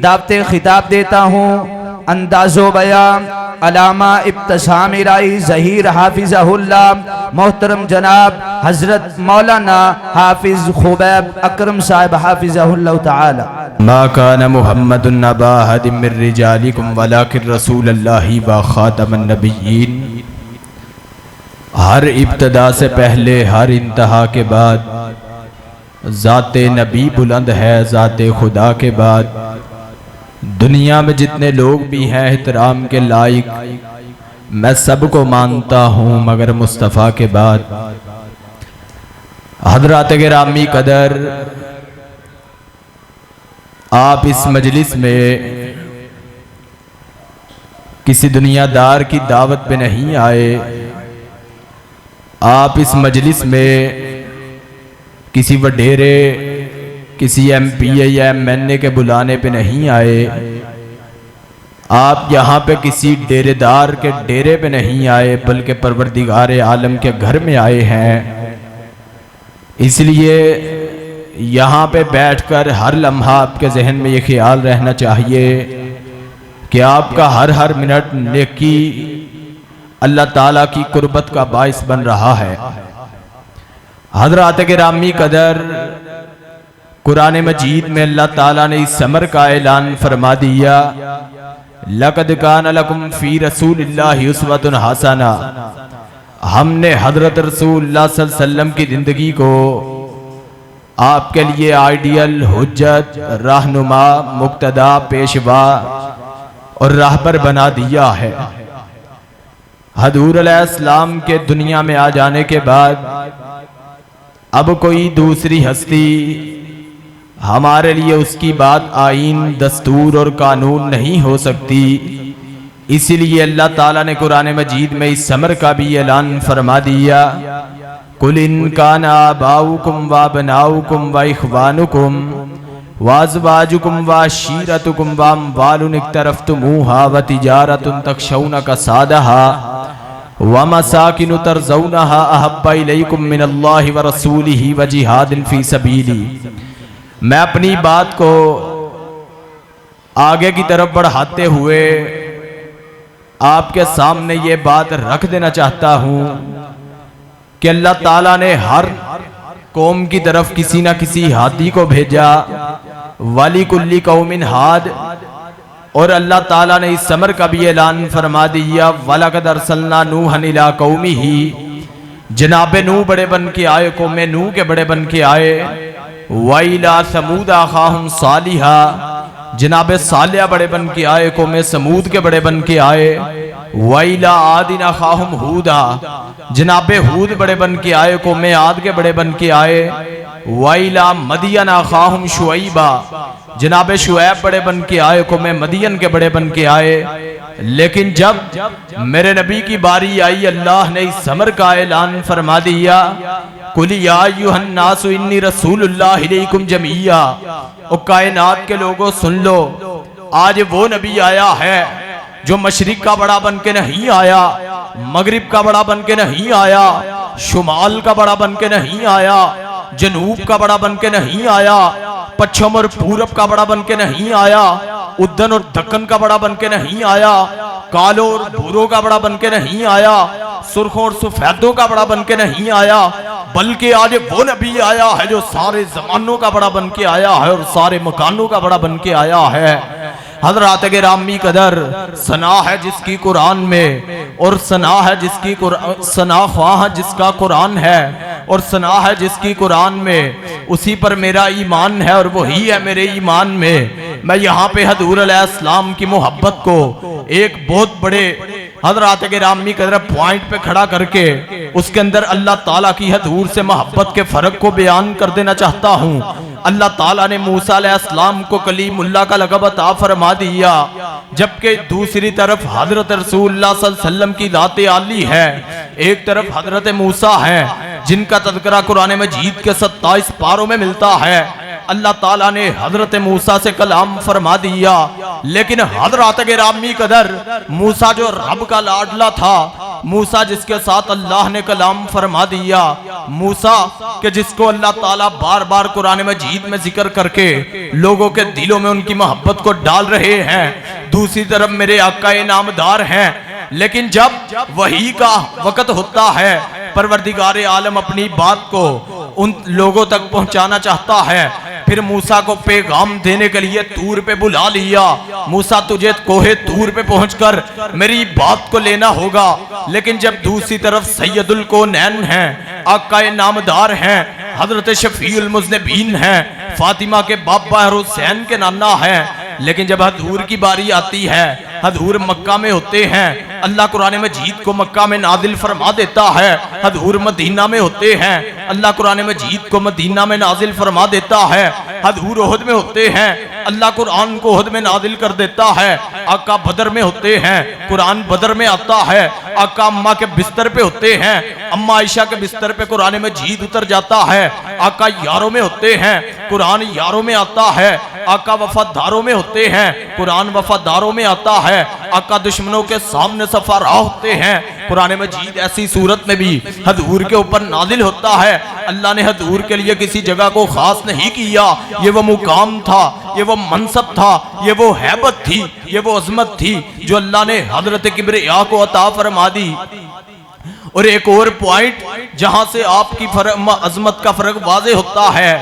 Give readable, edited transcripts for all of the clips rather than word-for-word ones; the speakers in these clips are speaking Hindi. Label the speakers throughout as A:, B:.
A: दावते खिताब देता हूँ। अंदाज़ो बयान अलामा इब्तिसाम राई ज़हीर हाफिज़हुल्लाह मोहतरम जनाब हज़रत मौलाना हाफिज़ खुबैब अकरम साहब हाफिज़हुल्लाह ताला।
B: मा कान मुहम्मदुन अबा अहदिम मिर रिजालिकुम वलाकिन रसूलुल्लाहि व खातमुन नबिय्यीन। हर इब्तदा से पहले हर इंतहा के बाद ज़ाते नबी बुलंद है, ज़ाते खुदा के बाद दुनिया में जितने लोग भी हैं एहतराम के लायक, मैं सबको मानता हूँ मगर मुस्तफ़ा के बाद। हज़रात गिरामी कदर, आप इस मजलिस में किसी दुनियादार की दावत पे नहीं आए, आप इस मजलिस में किसी वडेरे, किसी MP या MNA के बुलाने पे नहीं आए, आप यहाँ पे किसी डेरेदार के डेरे पे नहीं आए, बल्कि परवरदिगार आलम के घर में आए हैं। इसलिए यहाँ पे बैठकर हर लम्हा आपके जहन में ये ख्याल रहना चाहिए कि आपका हर हर मिनट नेकी अल्लाह ताला की कुर्बत का बाइस बन रहा है। हज़रात गिरामी कदर, कुरान मजीद में अल्लाह ताला ने इस समर का ऐलान फरमा दिया, लक़द कान लकुम फ़ी रसूलिल्लाहि उस्वतुन हसना। हमने हज़रत रसूलुल्लाह सल्लल्लाहु अलैहि वसल्लम की ज़िंदगी को आपके लिए आइडियल, हुज्जत, रहनुमा, मुक्तदा, पेशवा और राहबर बना दिया है। हज़ूर अलैहिस्सलाम के दुनिया में आ जाने के बाद अब कोई दूसरी हस्ती हमारे लिए उसकी बात आईन, दस्तूर और कानून नहीं हो सकती। इसीलिए अल्लाह ताला ने कुरान मजीद में इस समर का भी ऐलान फरमा दिया, कुल इन कान आबाउकुम व अबनाउकुम व इख्वानुकुम व अज़वाजुकुम व अशीरतुकुम व अम्वालुन इक़्तरफ़्तुमूहा व तिजारतुन तख़शौना कसादहा व मसाकिनु तरज़ौनहा अहब्बा इलैकुम मिनल्लाहि व रसूलिही व जिहादिन फ़ी सबीली। मैं अपनी बात को आगे की तरफ बढ़ाते हुए आपके सामने ये बात रख देना चाहता हूँ कि अल्लाह ताला ने हर कौम की तरफ किसी न किसी हादी को भेजा, वाली कुल्ली कौमिन हाद। और अल्लाह ताला ने इस समर का भी ऐलान फरमा दिया, वलक़द अरसलना नूहन इला कौमिही। जनाबे नूह बड़े बन के आए, कौमे नूह के बड़े बन के आए। वइला समूद अखाहुम सालिहा। जनाबे सालिया बड़े बन के आए, कौमे समूद के बड़े बन के आए। वइला आदिन अखाहुम हूदा। जनाबे हूद बड़े बन के आए, कौमे आद के बड़े बन के आए। वइला मदियन अखाहुम शुअइबा। जनाबे शुएब बड़े बन के आए, कौमे मदियन के बड़े बन के आए। लेकिन जब मेरे नबी की बारी आई, अल्लाह ने इस समर का ऐलान फरमा दिया, कुल या अय्युहन नासु इन्नी रसूलुल्लाहि इलैकुम जमीया। ओ कायनात के लोगों सुन लो, आज वो नबी आया है जो मशरिक का बड़ा बन के नहीं आया, मगरिब का बड़ा बन के नहीं आया, शुमाल का बड़ा बन के नहीं आया, जनूब का बड़ा बन के नहीं आया, पश्चिम और पूरब का बड़ा बन के नहीं आया, उद्दन और दक्कन का बड़ा बन के नहीं आया, कालो और भूरो का बड़ा बन के नहीं आया, सुर्खों और सफेदों का बड़ा बन के नहीं आया, बल्कि आज वो नबी आया है जो सारे जमानों का बड़ा बन के आया है और सारे मकानों का बड़ा बन के आया है। हज़रात गिरामी कदर, सना है जिसकी कुरान में, और सना है जिसकी सना ख्वाह जिसका कुरान है, और सना है जिसकी कुरान में, उसी पर मेरा ईमान है और वही है मेरे ईमान में। मैं यहाँ पे हज़ूर अलैहिस्सलाम की मोहब्बत को एक बहुत बड़े हज़रात गिरामी कदर पॉइंट पे खड़ा करके उसके अंदर अल्लाह ताला की हज़ूर से मोहब्बत के फ़र्क को बयान कर देना चाहता हूँ। अल्लाह ताला ने मूसा अलैहिस्सलाम को कलीमुल्लाह का लक़ब अता फरमा दिया, जबकि दूसरी तरफ हज़रत रसूलुल्लाह सल्लल्लाहु अलैहि वसल्लम की ज़ात आली है, एक तरफ हज़रत मूसा है जिनका तज़किरा कुरान मजीद के 27 पारों में मिलता है। अल्लाह ताला ने हजरत मूसा से कलाम फरमा दिया, लेकिन हजरत गिरामी कदर मूसा जो रब का लाडला था, मूसा जिसके साथ अल्लाह ने कलाम फरमा दिया, मूसा के जिसको अल्लाह ताला बार बार कुरान मजीद में जिक्र करके लोगों के दिलों में उनकी मोहब्बत को डाल रहे हैं। दूसरी तरफ मेरे आका नामदार हैं। लेकिन जब वही का वक़्त होता है, परवरदिगार आलम अपनी बात को उन लोगों तक पहुंचाना चाहता है, फिर मूसा को पैगाम देने के लिए तूर पे बुला लिया। मूसा तुझे कोहे तूर पे पहुंचकर मेरी बात को लेना होगा। लेकिन जब दूसरी तरफ सैयदुल कौनैन हैं, आका नामदार हैं, हजरत शफीउल मुज़निबीन हैं, फातिमा के बाबा हुसैन के नाना हैं, लेकिन जब हजूर की बारी आती है, हजूर मक्का में होते हैं, अल्लाह कुरान मजीद को मक्का में नाजिल फरमा देता है। हजूर मदीना में होते हैं, अल्लाह कुरान मजीद को मदीना में नाजिल फरमा देता है। हजूर ओहद में होते हैं, अल्लाह कुरान को ओहद में नाजिल कर देता है। आका बदर में होते हैं, कुरान बदर में आता है। आका अम्मा के बिस्तर पे होते हैं, अम्मा आयशा के बिस्तर पे कुरान मजीद उतर जाता है। आका यारों में होते हैं, कुरान यारों में आता है। आका वफादारों में होते हैं, कुरान वफादारों में आता है। आका दुश्मनों के सामने सफारा होते हैं, कुरान मजीद ऐसी सूरत में भी हजूर के ऊपर नाजिल होता है। अल्लाह ने हजूर के लिए किसी जगह को खास नहीं किया, ये वो मुकाम था, ये वो मनसब था, ये वो हैबत थी, ये वो अजमत थी जो अल्लाह ने हजरत किब्रिया को अता फरमा दी। और एक और पॉइंट जहां से आपकी अजमत का फर्क वाजे होता है,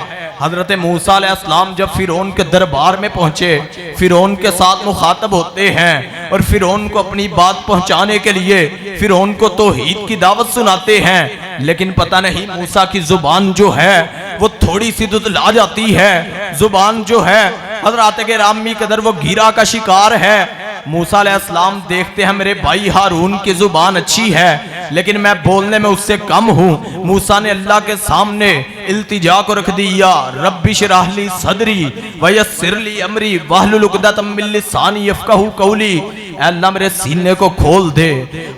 B: हजरत मूसा अलैहिस्सलाम जब फिरौन के दरबार में पहुंचे, फिरौन के साथ मुखातब होते हैं और फिरौन को अपनी बात पहुंचाने के लिए फिरौन को तौहीद की दावत सुनाते हैं। लेकिन पता नहीं मूसा की जुबान जो है वो थोड़ी सी दुतला जाती है। जुबान जो है हजरत के रामी कदर वो गिरा का शिकार है। मूसा अलैहिस्सलाम देखते हैं मेरे भाई हारून की जुबान अच्छी है, लेकिन मैं बोलने में उससे कम हूँ। मूसा ने अल्लाह के सामने इल्तिजा को रख दिया, रब्बी शरह ली सदरी वयस्सिर ली अमरी वहलुल उक़दतम मिन लिसानी यफ़क़हू क़ौली। अल्लाह मेरे सीने को खोल दे,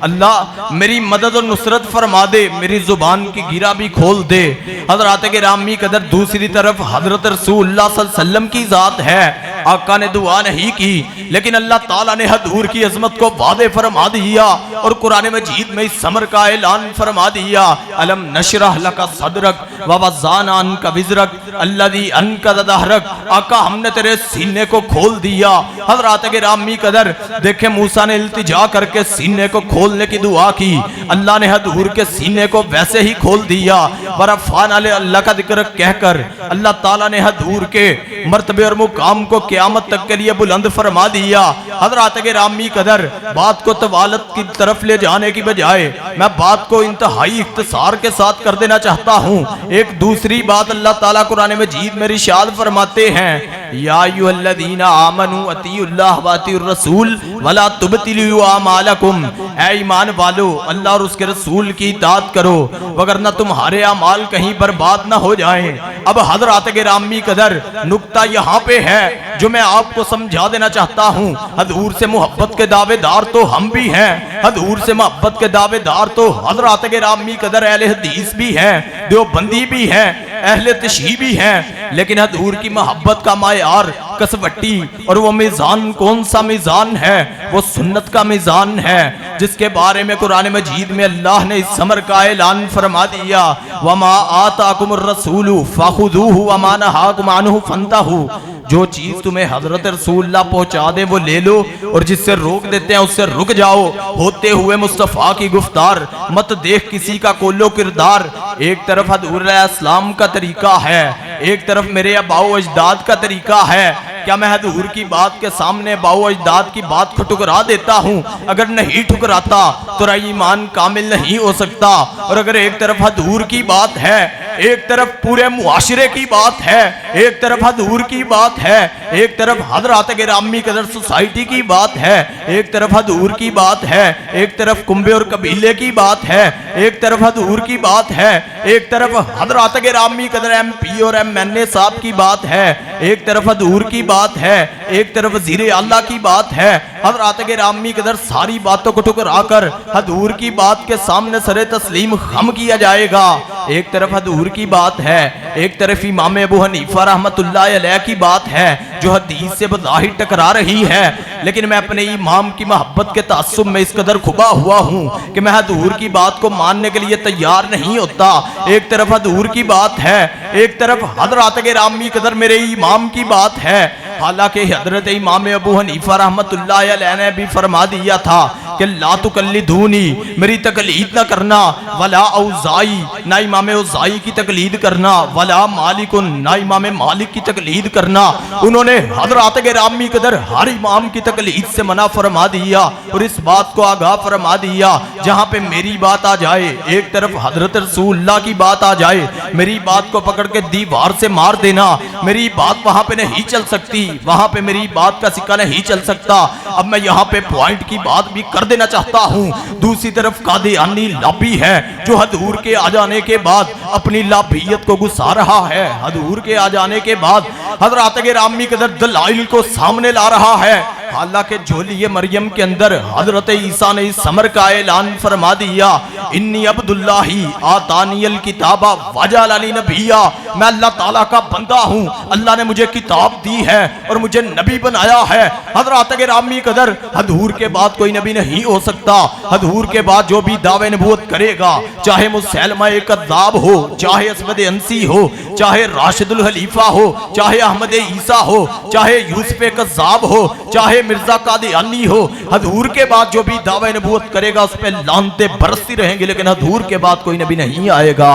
B: अल्लाह मेरी मदद और नुसरत फरमा दे, मेरी जुबान की गिरा भी खोल दे। हजरत के रामी कदर दूसरी तरफ हजरत रसूलुल्लाह सल्लल्लाहु अलैहि वसल्लम की जात है। आका ने दुआ नहीं की, लेकिन अल्लाह ताला ने हजूर की अजमत को वादे फरमा दिया और कुरान मजीद में इस समर का ऐलान फरमा दिया, अलम नशरह लका सदरक व वज़ाना अन्का विज़रक अल्लज़ी अनक़ज़ ज़हरक। आका हमने तेरे सीने को खोल दिया। हजरत के रामी कदर देखे मूसा ने इल्तिजा करके सीने को खोलने की दुआ की, अल्लाह ने हजूर के सीने को वैसे ही खोल दिया। वरफ़अना अल्लाह का जिक्र कहकर अल्लाह ताला ने हजूर के मर्तबे और मुकाम को क़यामत तक के लिए बुलंद फरमा दिया। हजरत के रामी कदर बात को तवालत की तरफ ले जाने की बजाय मैं बात को इंतहाई इख्तिसार के साथ कर देना चाहता हूँ। एक दूसरी बात अल्लाह ताला कुरान मजीद में इरशाद फरमाते हैं, या अय्युहल्लज़ीना आमनू अतीउल्लाह व अतीउर रसूल वला तुबतिलू आमालकुम। ऐ ईमान वालो, अल्लाह और उसके रसूल की इताअत करो वगरना तुम्हारे अमाल कहीं बर्बाद ना हो जाएं। अब हजरत के रामी कदर नुक्ता यहाँ पे है जो मैं आपको समझा देना चाहता हूँ। हजूर से मोहब्बत के दावेदार तो हम भी हैं, हजूर से मोहब्बत के दावेदार तो हजरत के रामी कदर अहले हदीस भी हैं, देवबंदी भी हैं, अहले तशय्यी भी हैं। लेकिन हजूर की मोहब्बत का मायार कसवट्टी और वो मीज़ान कौन सा मीज़ान है? वो सुन्नत का मीज़ान है, जिसके बारे में कुरान मजीद में अल्लाह ने इस समर का ऐलान फरमा दिया, वमा आताकुमुर रसूलु फखुदूहु वमा नहाकुम अन्हु फंतहू। जो चीज तुम्हें हजरत रसूलुल्लाह पहुंचा दे वो ले लो, और जिससे रोक देते हैं उससे रुक जाओ। होते हुए मुस्तफ़ा की गुफ्तार मत देख किसी का कोलो किरदार। एक तरफ हजूर अलैहिस्सलाम का तरीका है, एक तरफ मेरे अबाओ अजदाद का तरीका है। क्या मैं हजूर की बात के सामने बाओ अजदाद की बात को ठुकरा देता हूँ? अगर नहीं ठुकराता तो ईमान कामिल नहीं हो सकता। और अगर एक तरफ हजूर की बात है, एक तरफ पूरे मुआशरे की बात है, एक तरफ हजूर की बात है, एक तरफ हजरत गिरामी कदर सोसाइटी की बात है, एक तरफ हजूर की बात है, एक तरफ कुंबे और कबीले की बात है, एक तरफ हजूर की बात है, एक तरफ हजरत गिरामी कदर MP और MNA साहब की बात है, एक तरफ हजूर की बात है, एक तरफ वज़ीर आला की बात है। हजरत गिरामी कदर सारी बातों को ठुकरा कर हजूर की बात के सामने सरे तस्लीम खम किया जाएगा। एक तरफ हजूर की बात है, एक तरफ इमाम अबू हनीफा रहमतुल्लाह अलैह की बात है जो हदीस से बज़ाहिर टकरा रही है, लेकिन मैं अपने इमाम की मोहब्बत के तासुब में इस कदर खुबा हुआ हूँ कि मैं हजूर की बात को मानने के लिए तैयार नहीं होता। एक तरफ हजूर की बात है, एक तरफ हज़रात गिरामी कदर मेरे इमाम की बात है। हालांकि हजरत इमाम अबू हनीफा रहमतुल्लाह अलैह ने भी फरमा दिया था कि ला तुकल्लिदूनी, मेरी तकलीद न करना, वला औज़ाई, ना इमाम औज़ाई की तकलीद करना, वला मालिकुन, ना इमाम मालिक की तकलीद करना। उन्होंने हज़रात गिरामी कदर हर इमाम की तकलीद से मना फरमा दिया और इस बात को आगाह फरमा दिया जहाँ पे मेरी बात आ जाए, एक तरफ हजरत रसूलुल्लाह की बात आ जाए, मेरी बात को पकड़ के दीवार से मार देना, मेरी बात वहाँ पे नहीं चल सकती, वहाँ पे मेरी बात का सिक्का नहीं चल सकता। अब मैं यहाँ पे पॉइंट की बात भी कर देना चाहता हूँ। दूसरी तरफ कादियानी लाभी है जो हजूर के आ जाने के बाद अपनी लाभियत को गुस्सा रहा है, हजूर के आ जाने के बाद हज़रात गिरामी कदर दलाइल को सामने ला रहा है। हालांकि झोली मरियम के अंदर हजरत ईसा ने इस समर का ऐलान फरमा दिया, इन्नी अब्दुल्लाही आतानियल किताबा वजअलनी नबिया, मैं अल्लाह ताला का बंदा हूँ, अल्लाह ने मुझे किताब दी है और मुझे नबी बनाया है। हजरत गिरामी कदर हजूर के बाद कोई नबी नहीं हो सकता। हजूर के बाद जो भी दावे नबूवत करेगा, चाहे मुसैलमा कज़्ज़ाब हो, चाहे असवद अंसी हो, चाहे राशिदुल खलीफा हो, चाहे अहमद ईसा हो, चाहे यूसुफ कज़्ज़ाब हो, चाहे मिर्जा कादियानी हो, हजूर के बाद जो भी दावा नबूवत करेगा उस पर लानते बरसती रहेंगी, लेकिन हजूर के बाद कोई नबी नहीं आएगा।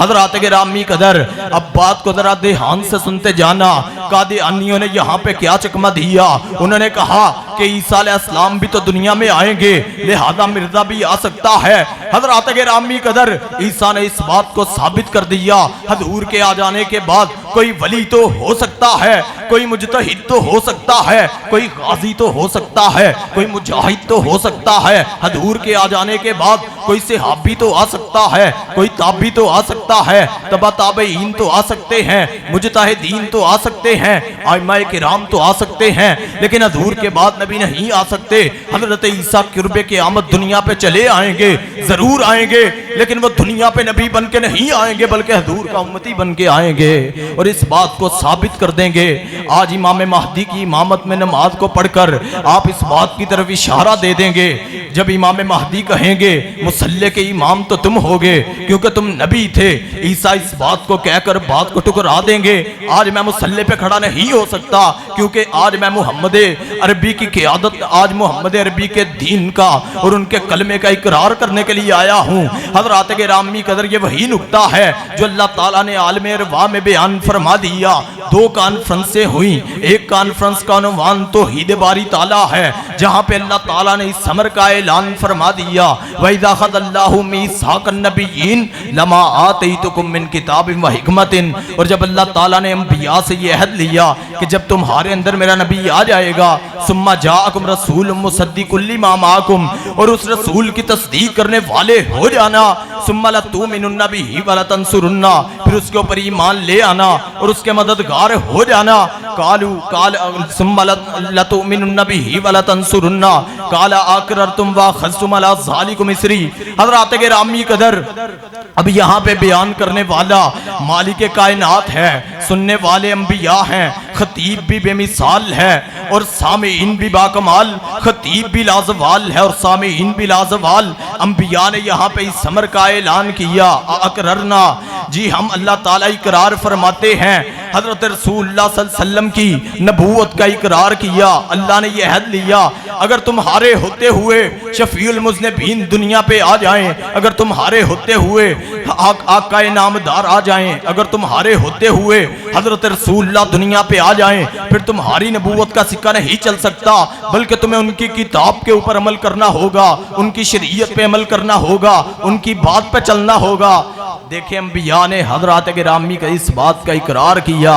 B: हजरत गिरामी कदर अब बात को जरा ध्यान से सुनते जाना। कादियानियों ने यहाँ पे क्या चकमा दिया, उन्होंने कहा कि ईसा अलैहिस्सलाम भी तो दुनिया में आएंगे, लिहाजा मिर्जा भी आ सकता है। हजरत गिरामी कदर ईसा ने इस बात को साबित कर दिया, हजूर के आ जाने के बाद कोई वली तो हो सकता है, कोई मुजतहिद तो हो सकता है, कोई गाजी तो हो सकता है, कोई मुजाहिद तो हो सकता है। हजूर के आ जाने के बाद कोई सहाबी तो आ सकता है, कोई ताबी तो आ सकता है, तबा ताबईन तो आ सकते हैं, मुजतहिदीन तो आ सकते हैं, आइम्मा किराम तो आ सकते हैं, लेकिन हजूर के बाद नबी नहीं आ सकते। हजरत ईसा कुर्बे क़यामत दुनिया पे चले आएंगे, जरूर आएंगे, लेकिन वो दुनिया पे नबी बन के नहीं आएंगे बल्कि हजूर का उम्मती बन के आएंगे और इस बात को साबित कर देंगे। आज इमाम महदी की इमामत में नमाज को पढ़कर आप इस बात की तरफ इशारा दे देंगे। जब इमाम महदी कहेंगे मुसल्ले के इमाम तो तुम होगे क्योंकि तुम नबी थे, ईसा इस बात को कहकर बात को टुकरा देंगे। आज मैं मुसल्ले पे खड़ा नहीं हो सकता क्योंकि आज मैं मोहम्मद अरबी की क़यादत, आज मोहम्मद अरबी के दीन का और उनके कलमे का इकरार करने के लिए आया हूँ। हज़रात गिरामी कदर ये वही नुक्ता है जो अल्लाह ताला ने आलम अरवा में बयान फरमा दिया। दो कॉन्फ्रेंसें हुई, एक कॉन्फ्रेंस का उन्वान तौहीद बारी ताला है जहाँ पे अल्लाह ताला ने इस समर का ऐलान फरमा दिया, वइज़ा अख़ज़ल्लाहु मीसाक़न नबिय्यीन लमा आतैतुकुम मिन किताबिन व हिकमतिन, और जब अल्लाह ताला ने अंबिया से ये अहद लिया कि जब तुम्हारे अंदर मेरा नबी आ जाएगा, सुम्मा जाअकुम रसूलुम मुसद्दिकुल लिमा माअकुम, और उस रसूल की तस्दीक करने वाले हो जाना, सुम्मा लतुमिनुन्ना बिही व लतंसुरुन्ना, फिर उसके ऊपर ईमान ले आना और उसके मददगार हो जाना। कालू काल सुम्मा लतुमिनुन्ना बिही व लतंसुरुन्ना काला अक़ररतुम व अख़ज़्तुम अला ज़ालिकुम इसरी। हज़रात गिरामी कदर अब यहाँ पे बयान करने वाला मालिक कायनात है, सुनने वाले अंबिया हैं, खतीब भी बेमिसाल है और सामीईन भी बाकमाल, खतीब भी लाजवाल है और सामीईन भी लाजवाल। अंबिया ने यहाँ पे इस समर का ऐलान किया, अकररना, जी हम अल्लाह ताला इकरार फरमाते हैं। हजरत रसूलुल्लाह सल्लल्लाहु अलैहि वसल्लम की नबूवत का इकरार किया। अल्लाह ने यह अहद लिया, अगर तुम्हारे होते हुए शफीउल मुज़निबीन दुनिया पे आ जाएं, अगर तुम्हारे होते हुए आका नामदार आ जाएं, अगर तुम्हारे होते हुए हजरत रसूलुल्लाह दुनिया पे आ जाएं, फिर तुम्हारी नबूवत का सिक्का नहीं चल सकता, बल्कि तुम्हें उनकी किताब के ऊपर अमल करना होगा, उनकी शरीयत पे अमल करना होगा, उनकी बात पे चलना होगा। देखें अंबिया ने हज़रात गिरामी का इस बात का इकरार किया।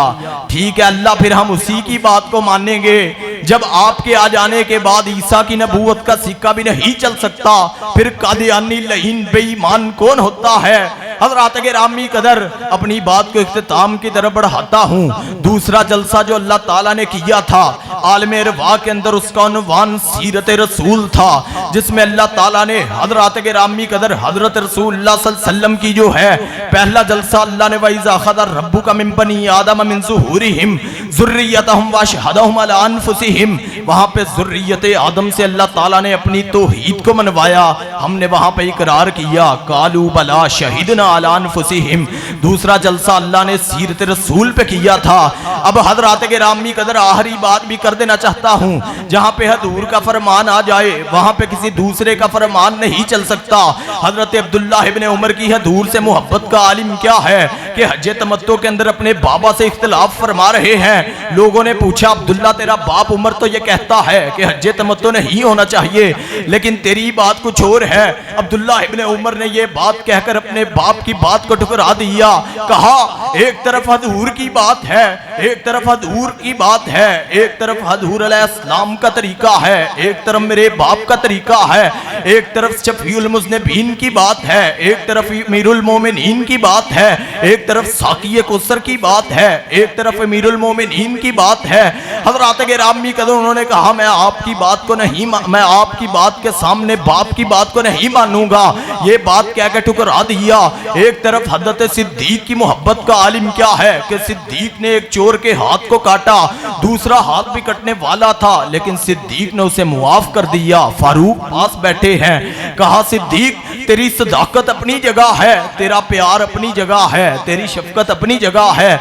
B: ठीक है अल्लाह, फिर हम उसी की बात को मानेंगे। जब आपके आ जाने के बाद ईसा की नबूवत का सिक्का भी नहीं चल सकता, फिर कादियानी लईन बेईमान कौन होता है? हज़रात गिरामी कदर अपनी बात को इख्तिताम की तरफ बढ़ाता हूँ। दूसरा जलसा जो अल्लाह ताला ने किया था आलमे इरवा के अंदर, उसका उन्वान सीरत रसूल था, जिसमें अल्लाह ताला ने हज़रात गिरामी कदर हज़रत रसूलुल्लाह सल्लल्लाहु अलैहि वसल्लम की जो है पहला जलसा अल्लाह ने वइज़ा अख़ज़ रब्बुका मिन बनी आदम मिन ज़ुहूरिहिम ज़ुर्रियतहुम व अशहदहुम अला अनफुसिहिम, वहाँ पे ज़ुर्रियत आदम से अल्लाह ताला ने अपनी तौहीद को मनवाया। हमने वहाँ पे इकरार किया, कालू बला शहीदना अला अनफुसिहिम। दूसरा जलसा अल्लाह ने सीरत रसूल पे किया था। अब हज़रात गिरामी कदर आखिरी बात भी कर देना चाहता हूँ, जहाँ पे हजूर का फरमान आ जाए वहाँ पे किसी दूसरे का फरमान नहीं चल सकता। हज़रत अब्दुल्लाह इब्ने उमर की हजूर से मोहब्बत का आलिम क्या है कि हज तमत्तो के अंदर अपने बाबा से इख्तिलाफ फरमा रहे हैं। लोगों ने पूछा, अब्दुल्ला तेरा बाप उमर तो ये कहता है कि हज तमत्तो नहीं होना चाहिए, लेकिन तेरी बात कुछ और है। अब्दुल्ला इब्ने उमर ने ये बात कहकर अपने बाप की बात को ठुकरा दिया। कहा, एक तरफ हजूर की बात है, एक तरफ हजूर की बात है, एक तरफ हजूर अलैहिस्सलाम का तरीका है, एक तरफ मेरे बाप का तरीका है, एक तरफ शफीउल मुज़निबीन की बात है, एक तरफ अमीरुल मोमिनीन की बात है, एक तरफ साक़ी कौसर की बात है, एक तरफ अमीरुल मोमिनीन की बात है। हज़रात गिरामी कदर उन्होंने कहा, मैं आपकी बात को नहीं, मैं आपकी बात के सामने बाप की बात को नहीं मानूंगा। ये बात कह के ठुकरा दिया। एक तरफ हज़रत सिद्दीक की मोहब्बत का आलिम क्या है कि सिद्दीक ने एक चोर के हाथ को काटा, दूसरा हाथ भी कटने वाला था, लेकिन सिद्दीक ने उसे मुआफ कर दिया। फारूक पास बैठे हैं। कहा, सिद्दीक तेरी सदाकत अपनी जगह है, तेरा प्यार अपनी जगह है, तेरी शफकत अपनी जगह है।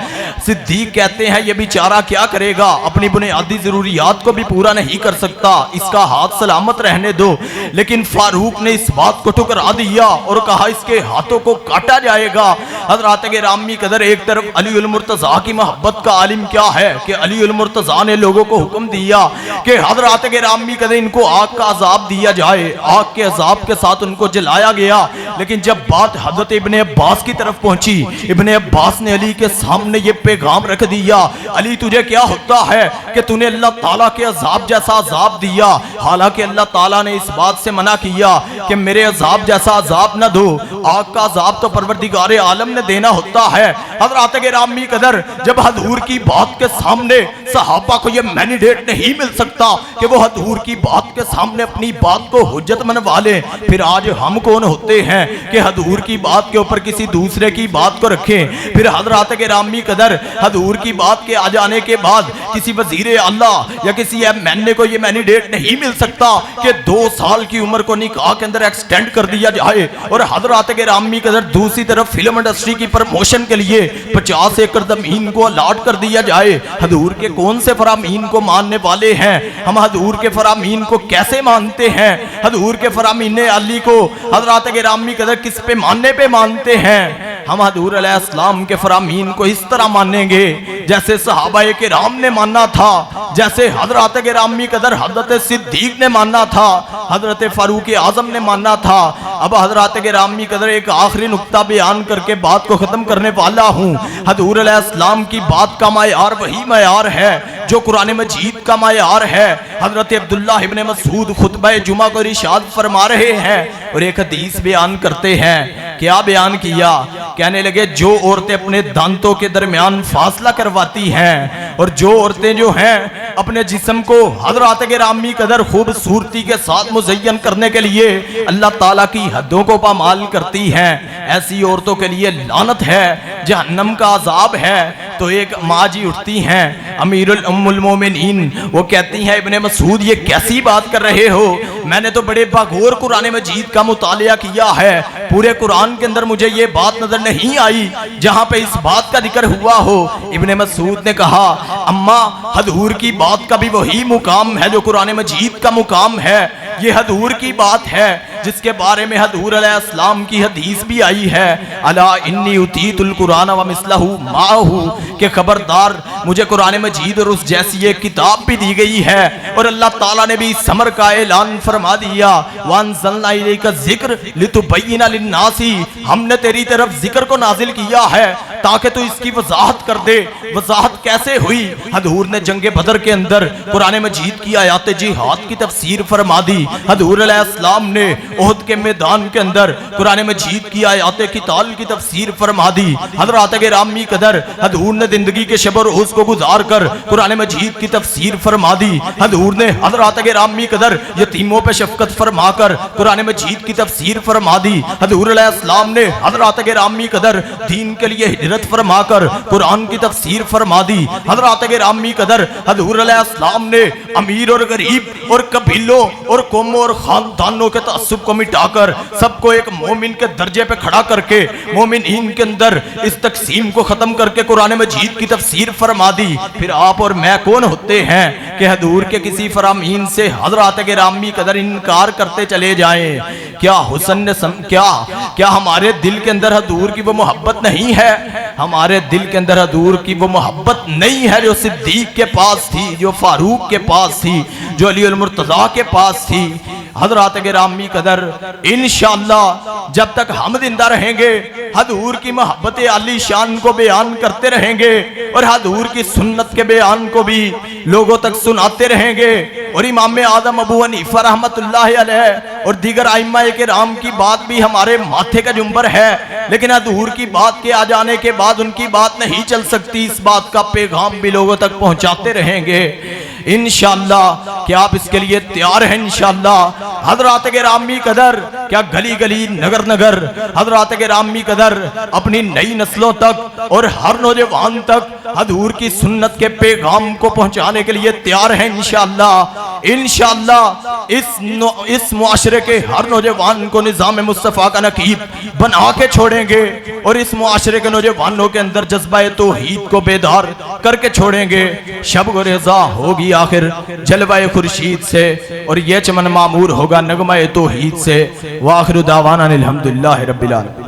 B: सिद्दीक कहते हैं, ये बेचारा क्या करेगा, अपनी बुनियादी जरूरियात को भी पूरा नहीं कर सकता, इसका हाथ सलामत रहने दो। लेकिन फारूक ने इस बात को ठुकरा दिया और कहा, इसके हाथों को काटा जाएगा। हज़रात गिरामी कदर एक तरफ अली उल मुर्तज़ा की मोहब्बत का आलिम क्या है कि अली उल मुर्तज़ा ने लोगों को हुक्म दिया कि हज़रात गिरामी कदर इनको आग का अजाब दिया जाए। आग के अजाब के साथ उनको जलाया गया। लेकिन जब बात हज़रत इब्ने अब्बास की तरफ पहुंची, इब्ने अब्बास ने अली के सामने ये पैगाम रख दिया, अली तुझे क्या होता है कि तूने अल्लाह ताला के अजाब जैसा अजाब दिया, हालांकि अल्लाह ताला ने इस बात से मना किया कि मेरे अजाब जैसा अजाब न दो, आग का अजाब तो परवरदिगार आलम ने देना होता है। हज़रात गिरामी कदर जब हजूर की बात के सामने सहाबा को यह मैंडेट नहीं मिल सकता कि वो हजूर की बात के सामने अपनी बात को हुज्जत मनवा ले, फिर आज हम कौन होते हैं कि हजूर की बात के ऊपर किसी दूसरे की बात को रखें। फिर हज़रात गिरामी कदर हजूर की बात के आ जाने के बाद किसी वजीर अल्लाह या किसी एमएनए को यह मैंडेट नहीं मिल सकता कि 2 साल की उम्र को निकाह के अंदर एक्सटेंड कर दिया जाए। और हज़रात गिरामी कदर दूसरी तरफ फिल्म इंडस्ट्री की प्रमोशन के लिए 50 एकड़ जमीन को अलाट कर दिया जाए। हजूर के कौन से फरामीन को मानने वाले हैं हम? हजूर के फरामीन को कैसे मानते हैं? हजूर के फरामीन अली को हज़रात गिरामी कदर किस पे मानते हैं? हम हजूर अलैहिस्सलाम के फरामीन को इस तरह मानेंगे जैसे सहाबाए किराम ने माना था, जैसे हज़रत गिरामी कदर हज़रत सिद्दीक ने माना था, हज़रत फारूक आज़म ने माना था। अब हज़रत गिरामी कदर एक आखिरी नुक्ता बयान करके बात को ख़त्म करने वाला हूँ। हजूर अलैहिस्सलाम की बात का मायार वही मायार है जो कुरान मजीद का मायार है। हज़रत अब्दुल्लाह इब्ने मसूद खुतबा जुमा को इरशाद फरमा रहे हैं और एक हदीस बयान करते हैं। क्या बयान किया? कहने लगे, जो औरतें अपने दांतों के दरमियान फासला करवाती हैं और जो औरतें जो हैं अपने जिस्म को हज़रात गिरामी कदर खूबसूरती के साथ मुज़य्यन करने के लिए अल्लाह ताला की हदों को पामाल करती हैं, ऐसी औरतों के लिए लानत है, जहन्नम का अजाब है। तो एक माँ जी उठती हैं, अमीरुल उम्मुल मोमिनीन, वो कहती हैं, इब्ने मसूद ये कैसी बात कर रहे हो? मैंने तो बड़े बागौर कुरान मजीद का मुतालिया किया है, पूरे कुरान के अंदर मुझे ये बात नजर नहीं आई जहाँ पे इस बात का जिक्र हुआ हो। इब्ने मसूद ने कहा, अम्मा हजूर की बात का भी वही मुकाम है जो कुरान मजीद का मुकाम है। ये हजूर की बात है जिसके बारे में हजूर अलैहिस्सलाम की हदीस भी आई है, अला इन्नी उतीतुल कुरान व मिस्लहु माहू, के खबरदार मुझे कुरान मजीद और उस जैसी एक किताब भी दी गई है। और अल्लाह ताला ने भी समर का ऐलान फरमा दिया, वअंज़लना इलैका ज़िक्र लितुबय्यिना लिन्नासी, हमने तेरी तरफ जिक्र को नाजिल किया है ताकि तू इसकी वजाहत कर दे। वजाहत कैसे हुई? हजूर ने जंगे बदर के अंदर कुरान मजीद की आयात जिहाद की तफसीर फरमा दी। हजूर अलैहिस्सलाम ने ओहद के मैदान के अंदर कुरान मजीद की आयात किताल की तफसीर फरमा दी। हजरत गिरामी कदर हजूर ने जिंदगी के शब और रोज को गुजार कर कुरान मजीद की तफसीर फरमा दी। हजूर ने हजरत गिरामी कदर यतीमों पे शफकत फरमा कर कुरान मजीद की तफसीर फरमा दी। हजूर अलैहिस्सलाम ने हजरत गिरामी कदर दीन के लिए हिजरत फरमा कर कुरान की तफसीर फरमा दी। हजरत गिरामी कदर हजूर अलैहिस्सलाम ने अमीर और गरीब और कबीलों और कौमों और खानदानों के तअस्सुब को मिटाकर सबको एक मोमिन के दर्जे पे खड़ा करके मोमिनीन के अंदर इस तकसीम को खत्म करके कुरान मजीद की तफसीर फरमा दी। फिर आप और मैं कौन होते हैं कि हजूर के किसी फरामीन से हजरत गिरामी कदर इनकार करते चले जाएं? क्या हुस्न ने क्या हमारे दिल के अंदर हजूर की वो मोहब्बत नहीं है? हमारे दिल के अंदर हजूर की वो मोहब्बत नहीं है जो सिद्दीक के पास थी, जो फारूक के पास थी, जो अली अल मुर्तज़ा के पास थी। हजरत गिरामी कदर इंशाअल्लाह जब तक हम जिंदा रहेंगे हजूर की मोहब्बत आली शान को बयान करते रहेंगे और हजूर की सुन्नत के बयान को भी लोगों तक सुनाते रहेंगे। और इमाम आदम अबू हनीफा रहमतुल्लाह अलैह और दीगर आइम्मा किराम की बात भी हमारे माथे का जुम्बर है, लेकिन हजूर की बात के आ जाने के बाद उनकी बात नहीं चल सकती। इस बात का पैगाम भी लोगों तक पहुंचाते रहेंगे इंशाअल्लाह। क्या आप इसके लिए तैयार हैं? इंशाअल्लाह हजरत गिरामी कदर क्या गली गली नगर नगर हजरत गिरामी कदर अपनी नई नस्लों तक और हर नौजवान तक हजूर की सुन्नत के पैगाम को पहुंचाने के लिए तैयार हैं इंशाअल्लाह। इंशाअल्लाह इस मुआशरे के हर नौजवान को निज़ाम मुस्तफ़ा का नकीब बना के छोड़ेंगे और इस मुआशरे के नौजवानों के अंदर जज्बा तौहीद को बेदार करके छोड़ेंगे। शब गुरेज़ा होगी आखिर जलवा खुर्शीद से और ये चमन मामूर होगा नगमा तौहीद से। वाखिर दावाना अल्हम्दुलिल्लाहि रब्बिल आलमीन।